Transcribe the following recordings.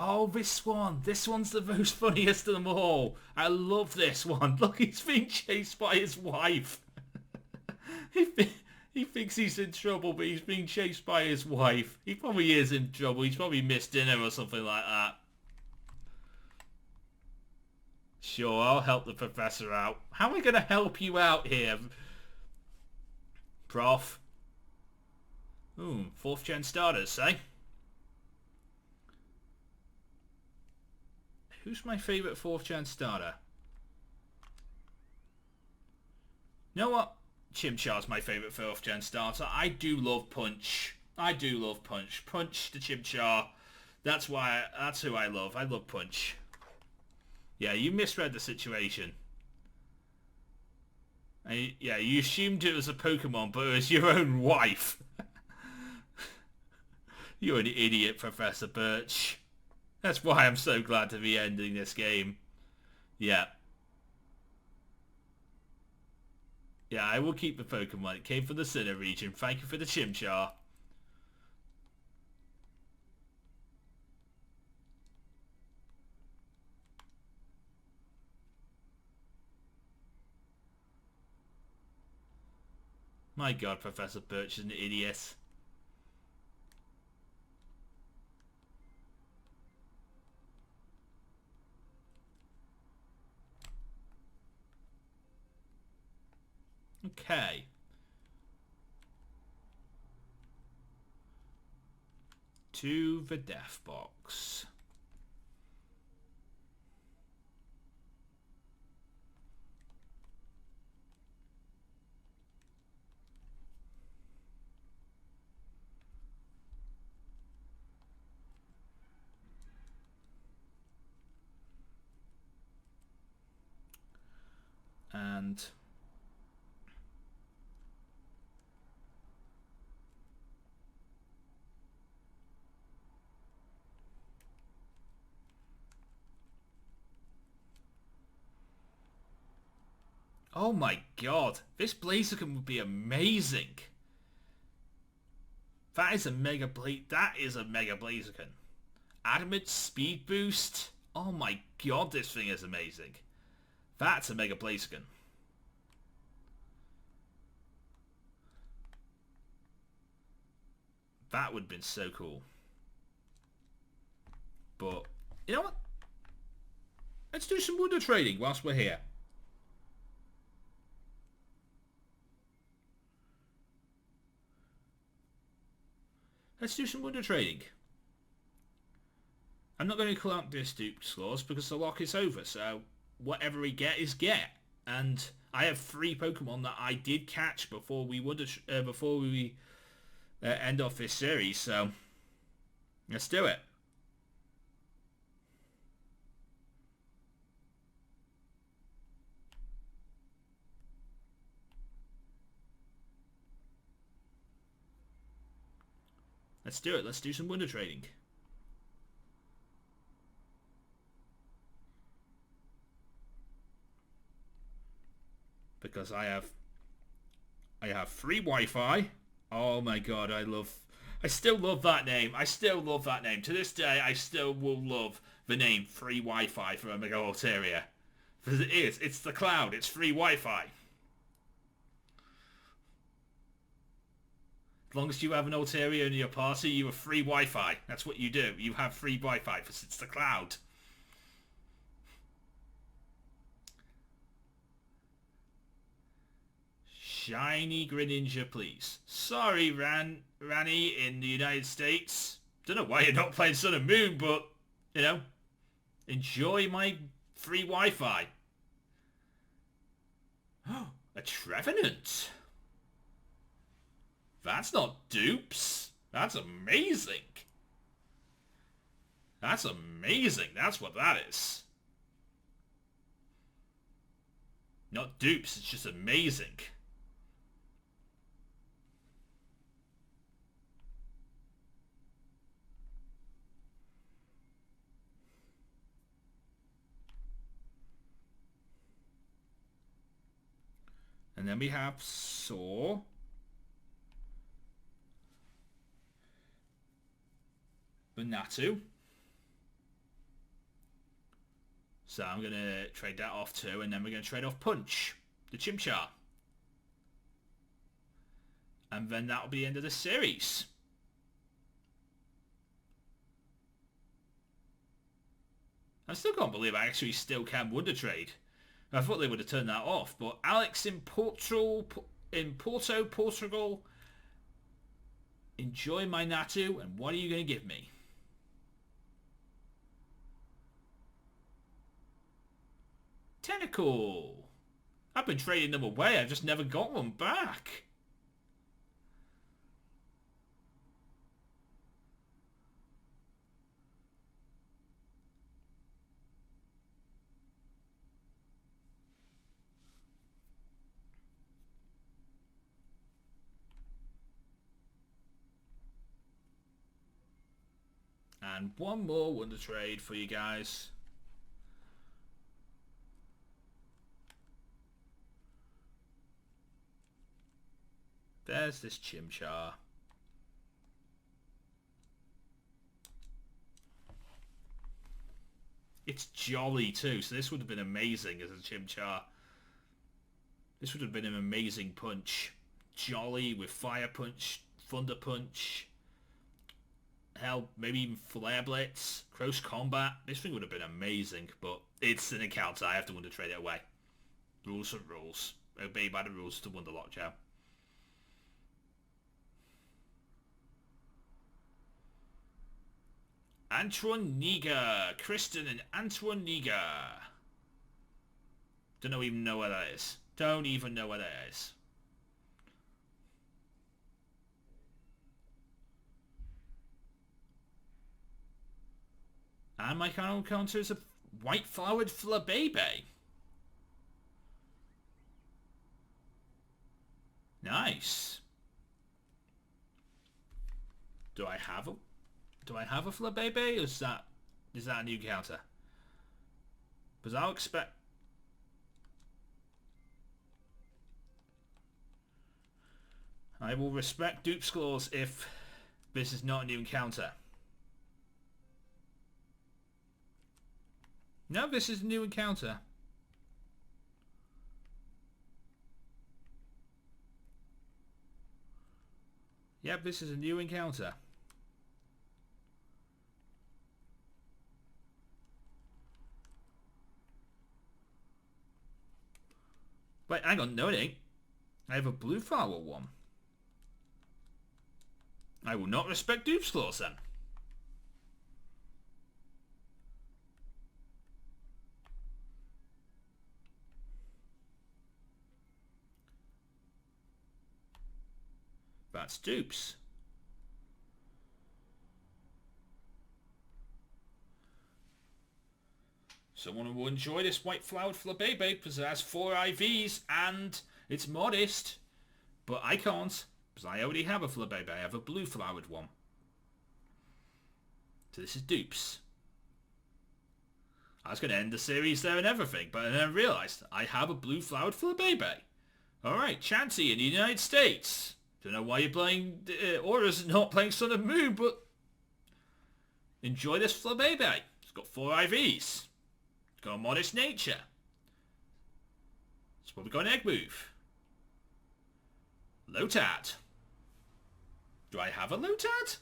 Oh, this one. This one's the most funniest of them all. I love this one. Look, he's being chased by his wife. he, he thinks he's in trouble, but he's being chased by his wife. He probably is in trouble. He's probably missed dinner or something like that. Sure, I'll help the professor out. How am I going to help you out here, Prof? Ooh, 4th gen starters, eh? Who's my favourite 4th gen starter? You know what? Chinchow's my favourite 4th gen starter. I do love Punch. I do love Punch. Punch the Chinchow. That's who I love. I love Punch. Yeah, you misread the situation. Yeah, you assumed it was a Pokemon, but it was your own wife. You're an idiot, Professor Birch. That's why I'm so glad to be ending this game. Yeah. Yeah, I will keep the Pokemon. It came from the Sinnoh region. Thank you for the Chinchow. My god, Professor Birch is an idiot. Okay. To the death box. And oh my god, this Blaziken would be amazing. That is a Mega Blaziken. Adamant speed boost. Oh my god, this thing is amazing. That's a Mega Blaziken. That would have been so cool. But, you know what? Let's do some wonder trading whilst we're here. Let's do some wonder trading. I'm not going to call out this duped scores because the lock is over, so whatever we get is get. And I have 3 Pokemon that I did catch before we end off this series, so let's do it. Let's do it. Let's do some wonder trading. Because I have free Wi-Fi. Oh my god, I still love that name. I still love that name. To this day, I still will love the name free Wi-Fi for Omega Alteria. Because it's the cloud, it's free Wi-Fi. As long as you have an Alteria in your party, you have free Wi-Fi. That's what you do. You have free Wi-Fi because it's the cloud. Shiny Greninja, please. Sorry, Ranny in the United States. Don't know why you're not playing Sun and Moon, but, you know, enjoy my free Wi-Fi. A Trevenant. That's not dupes. That's amazing. That's amazing. That's what that is. Not dupes, it's just amazing. And then we have Saw. Banatu. So I'm going to trade that off too, and then we're going to trade off Punch, the Chinchow. And then that'll be the end of the series. I still can't believe I actually still can Wonder Trade. I thought they would have turned that off, but Alex in Porto, Portugal, enjoy my Natu, and what are you going to give me? Tentacle. I've been trading them away, I've just never got one back. And one more Wonder Trade for you guys. There's this Chinchow. It's jolly too, so this would have been amazing as a Chinchow. This would have been an amazing punch. Jolly with Fire Punch, Thunder Punch. Hell, maybe even Flare Blitz, Close Combat. This thing would have been amazing, but it's an encounter. I have to Wonder Trade it away. Rules are rules. Obey by the rules to Wonderlocke, Chow. Antoine Kristen and Antoine. Don't even know where that is. Don't even know where that is. And my final counter is a white flowered Flabébé. Nice. Do I have a Flabébé, or is that a new counter? Because I'll expect. I will respect Dupe's clause if this is not a new encounter. No, this is a new encounter. Yep, this is a new encounter. Wait, hang on, no it ain't. I have a blue flower one. I will not respect Dupe's clause then. That's Dupes. Someone will enjoy this white flowered Flabébé because it has 4 IVs and it's modest. But I can't because I already have a Flabébé. I have a blue flowered one. So this is Dupes. I was going to end the series there and everything, but then I realised I have a blue flowered Flabébé. Alright, Chanty in the United States. Don't know why you're playing Aura's not playing Sun and Moon, but enjoy this Flabébé. It's got 4 IVs. It's got a modest nature. It's probably got an egg move. Lotad. Do I have a Lotad?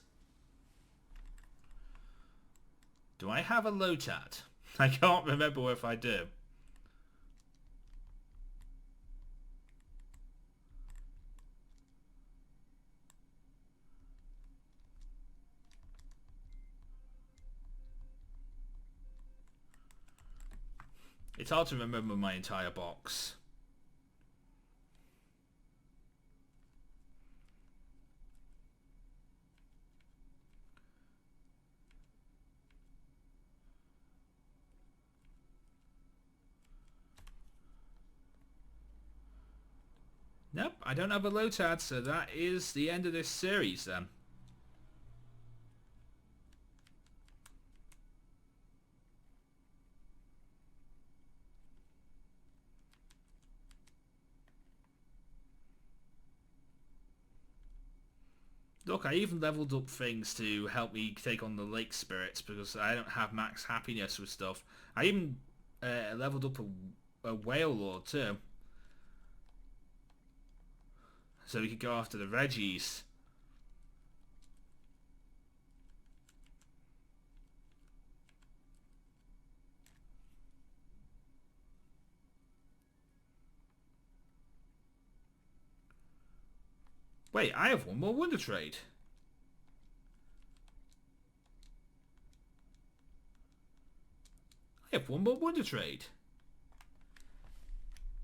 Do I have a Lotad? I can't remember if I do. It's hard to remember my entire box. Nope, I don't have a Lotad, so that is the end of this series then. Look, I even leveled up things to help me take on the lake spirits because I don't have max happiness with stuff. I even leveled up a whale lord too. So we could go after the Reggies. Wait, I have one more Wonder Trade. I have one more Wonder Trade.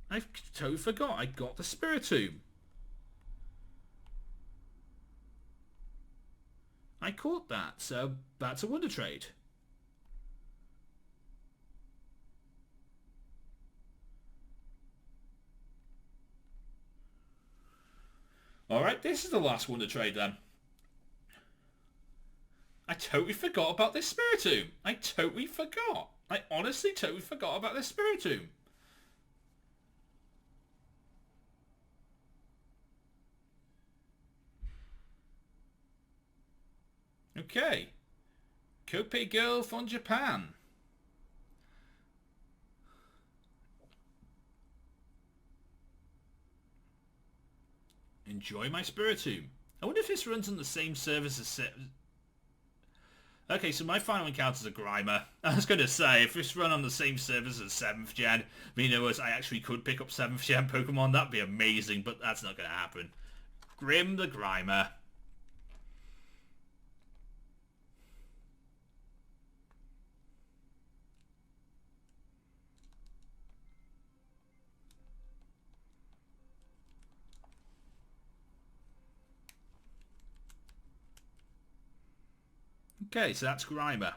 I totally forgot I got the Spiritomb. I caught that, so that's a Wonder Trade. Alright, this is the last Wonder Trade then. I totally forgot about this Spiritomb. I totally forgot. I honestly totally forgot about this Spiritomb. Okay. Kope girl from Japan. Enjoy my Spiritomb. I wonder if this runs on the same service as... Okay, so my final encounter is a Grimer. I was going to say, if this run on the same servers as 7th gen, I actually could pick up 7th gen Pokemon, that'd be amazing, but that's not going to happen. Grim the Grimer. Okay, so that's Grimer.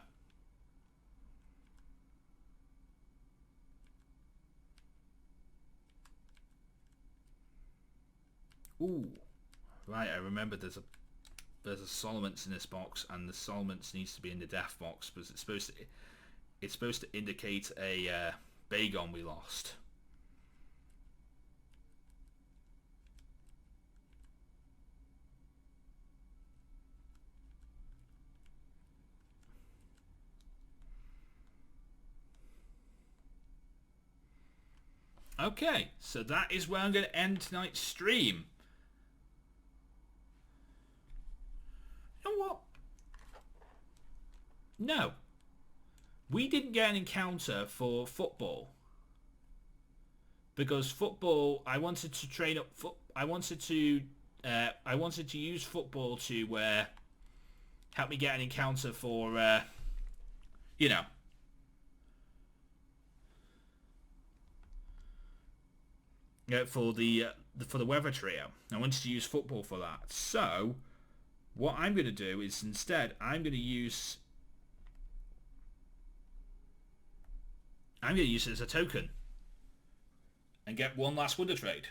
Ooh. Right, I remember there's a Solomons in this box, and the Solomons needs to be in the death box, because it's supposed to indicate a Bagon we lost. Okay, so that is where I'm going to end tonight's stream. You know what? No. We didn't get an encounter for football. Because football, I wanted to train up... I wanted to use football to help me get an encounter for, you know... for the weather trio. I wanted to use football for that. So, what I'm going to do is instead, I'm going to use it as a token. And get one last Wonder Trade.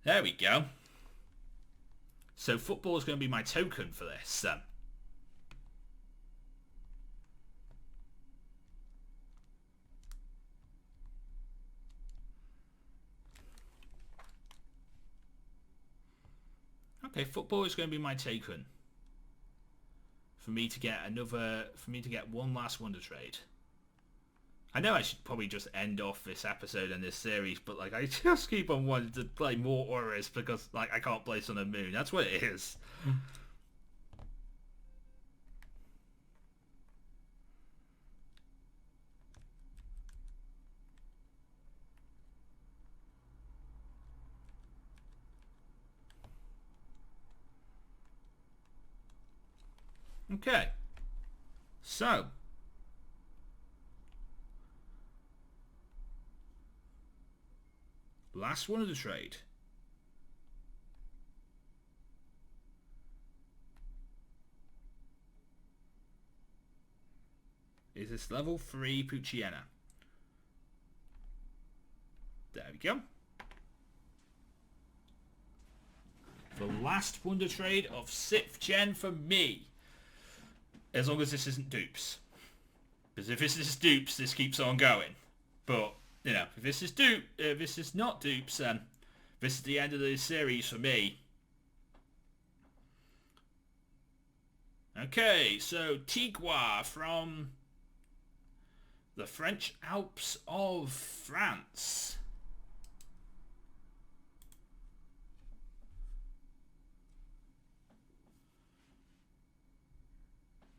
There we go. So football is going to be my token for this then. Okay, football is going to be my token for me to get one last Wonder Trade. I know I should probably just end off this episode and this series, but like I just keep on wanting to play more auras because like I can't play Sun and Moon. That's what it is. Okay, so last one of the trade. Is this level 3 Poochyena? There we go. The last Wonder Trade of 6th gen for me. As long as this isn't dupes. Because if this is dupes, this keeps on going. But, you know, if this is not dupes, then this is the end of the series for me. Okay, so Tigua from the French Alps of France.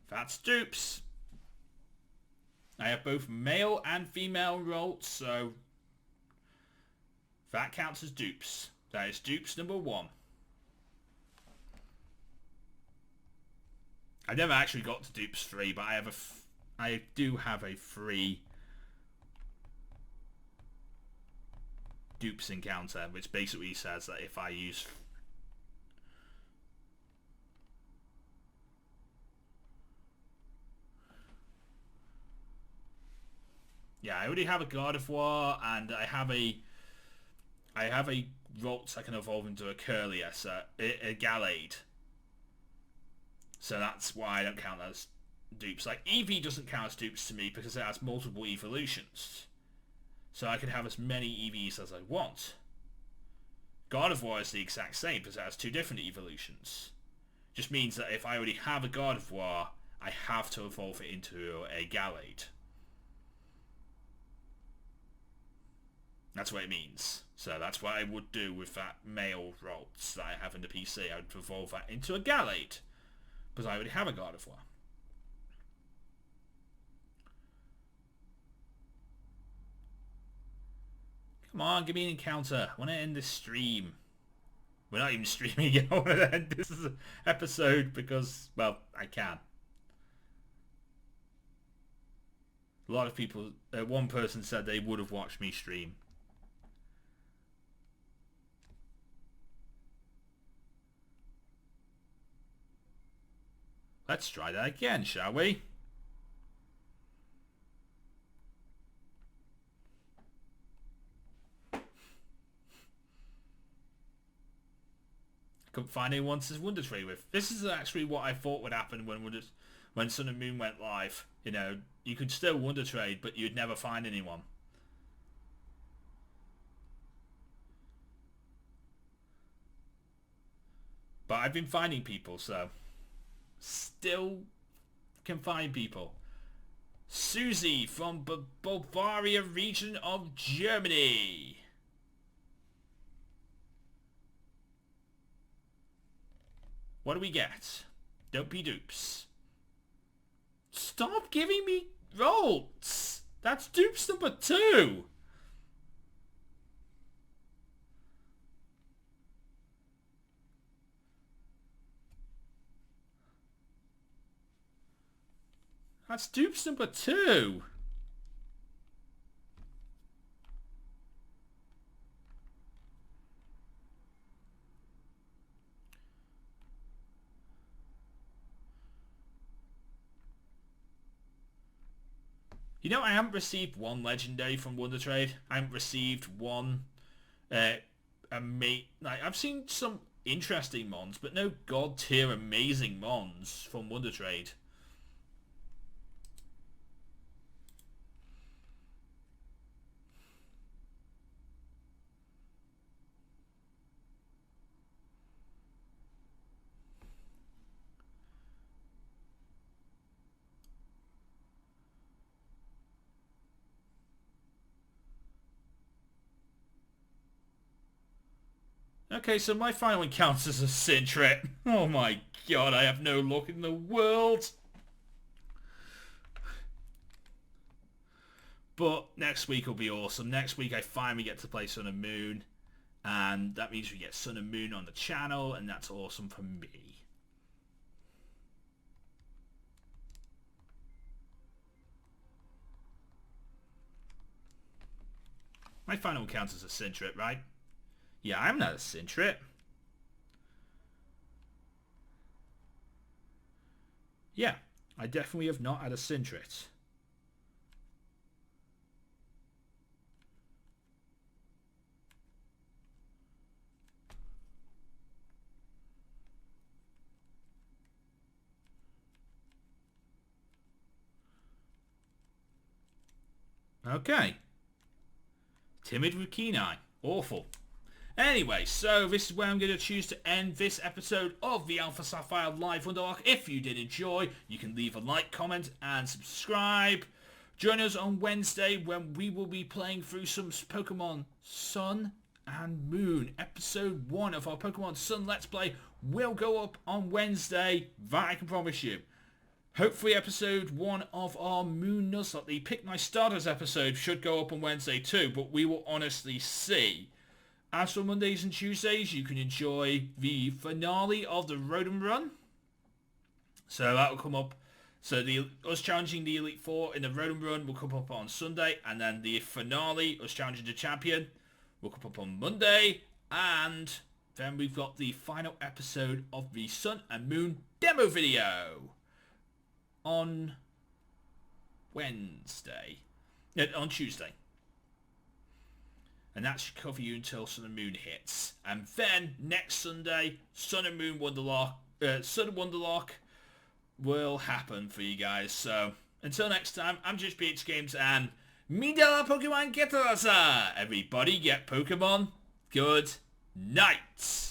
That's dupes. I have both male and female rolls, so that counts as dupes. That is dupes number 1. I've never actually got to dupes 3, but I do have a free dupes encounter, which basically says that if I use... Yeah, I already have a Gardevoir, and I have a Ralts I can evolve into a Curlier, so a Gallade. So that's why I don't count that as dupes. Like, Eevee doesn't count as dupes to me because it has multiple evolutions. So I can have as many EVs as I want. Gardevoir is the exact same because it has 2 different evolutions. Just means that if I already have a Gardevoir, I have to evolve it into a Gallade. That's what it means. So that's what I would do with that male Ralts that I have in the PC. I would evolve that into a Gallade. Because I already have a Gardevoir. Come on, give me an encounter. I want to end this stream. We're not even streaming yet. I want to end this episode because, well, I can. A lot of people, one person said they would have watched me stream. Let's try that again, shall we? Couldn't find anyone to Wonder Trade with. This is actually what I thought would happen when Sun and Moon went live. You know, you could still Wonder Trade, but you'd never find anyone. But I've been finding people, so still can find people. Susie from Bavaria region of Germany. What do we get? Don't be dupes. Stop giving me Ralts. That's dupes number 2. That's dupes number 2. You know, I haven't received one legendary from Wonder Trade. I haven't received one like, I've seen some interesting mons, but no god tier amazing mons from Wonder Trade. Okay, so my final encounter is a Sintret. Oh my god, I have no luck in the world. But next week will be awesome. Next week I finally get to play Sun and Moon. And that means we get Sun and Moon on the channel, and that's awesome for me. My final encounter is a Sintret, right? Yeah, I'm not a Sintret. Yeah, I definitely have not had a Sintret. Okay. Timid with keen eye. Awful. Anyway, so this is where I'm going to choose to end this episode of the Alpha Sapphire Live Wonderlocke. If you did enjoy, you can leave a like, comment, and subscribe. Join us on Wednesday when we will be playing through some Pokemon Sun and Moon. Episode 1 of our Pokemon Sun Let's Play will go up on Wednesday. That I can promise you. Hopefully episode 1 of our Moon Nuzlocke, the Pick My Starters episode, should go up on Wednesday too, but we will honestly see. As for Mondays and Tuesdays, you can enjoy the finale of the Rotom Run. So that will come up. So us challenging the Elite Four in the Rotom Run will come up on Sunday, and then the finale, us challenging the champion, will come up on Monday, and then we've got the final episode of the Sun and Moon demo video on Wednesday. No, on Tuesday. And that should cover you until Sun and Moon hits. And then next Sunday, Sun and Moon Wonderlocke, Sun and Wonderlocke will happen for you guys. So until next time, I'm JoesphGames and me de la Pokemon Getarasa. Everybody get Pokemon. Good night.